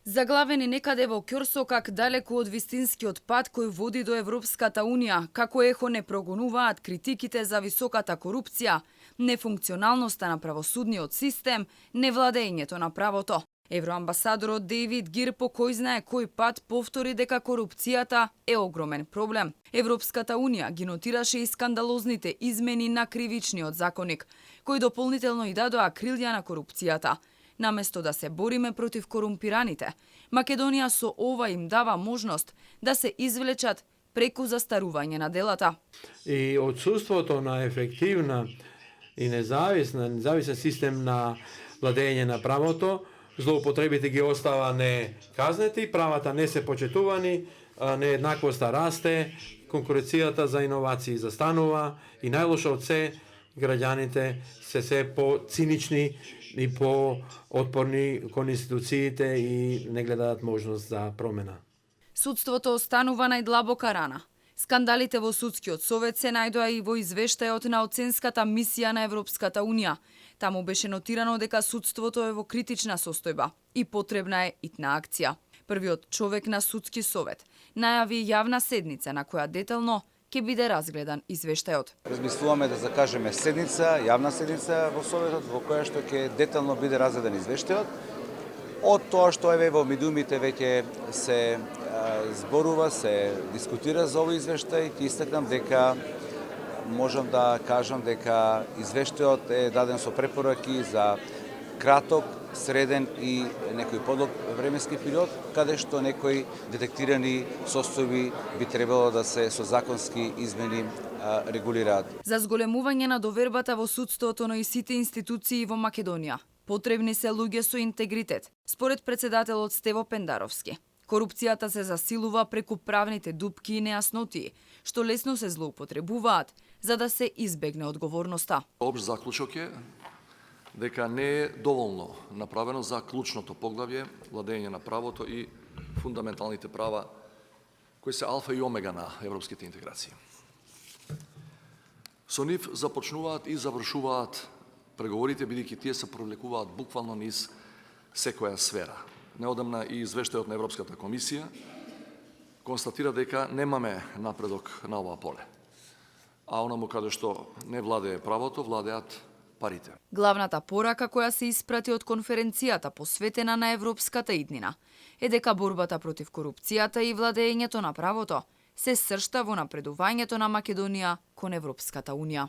Заглавени некаде во ќорсокак далеку од вистинскиот пат кој води до Европската Унија, како ехо не прогонуваат критиките за високата корупција, нефункционалноста на правосудниот систем, невладењето на правото. Евроамбасадорот Дейвид Гир по кој знае кој пат повтори дека корупцијата е огромен проблем. Европската Унија ги нотираше и скандалозните измени на кривичниот законник, кои дополнително и дадоа крилја на корупцијата. Наместо да се бориме против корумпираните, Македонија со ова им дава можност да се извлечат преку застарување на делата. И отсутството на ефективна и независен систем на владење на правото, злоупотребите ги остава неказнети, правата не се почитувани, нееднаквоста расте, конкуренцијата за иновации застанува и најлошо од се, граѓаните се по-цинични и по-отпорни кон институциите и не гледаат можност за промена. Судството останува најдлабока рана. Скандалите во Судскиот совет се најдоа и во извештајот на оценската мисија на Европската Унија. Таму беше нотирано дека судството е во критична состојба и потребна е итна акција. Првиот човек на Судски совет најави јавна седница на која детално ќе биде разгледан извештајот. Размислуваме да закажеме седница, јавна седница во Советот, во која што ќе детално биде разгледан извештајот. Од тоа што еве во медиумите веќе се зборува, се дискутира за овој извештај, ќе истакнам дека можам да кажам дека извештајот е даден со препораки за краток, среден и некој подлог временски период, каде што некои детектирани состојби би требало да се со законски измени регулираат. За зголемување на довербата во судството, но и сите институции во Македонија, потребни се луѓе со интегритет, според председателот Стево Пендаровски. Корупцијата се засилува преку правните дупки и нејаснотии, што лесно се злоупотребуваат, за да се избегне одговорноста. Обшт заклучок е дека не е доволно направено за клучното поглавје владење на правото и фундаменталните права, кои се алфа и омега на европските интеграции. Со нив започнуваат и завршуваат преговорите, бидејќи тие се провлекуваат буквално низ секоја сфера. Неодамна и извештајот на Европската комисија констатира дека немаме напредок на оваа поле. А онаму каде што не владее правото, владеат парите. Главната порака која се испрати од конференцијата посветена на европската иднина е дека борбата против корупцијата и владењето на правото се сршта во напредувањето на Македонија кон Европската Унија.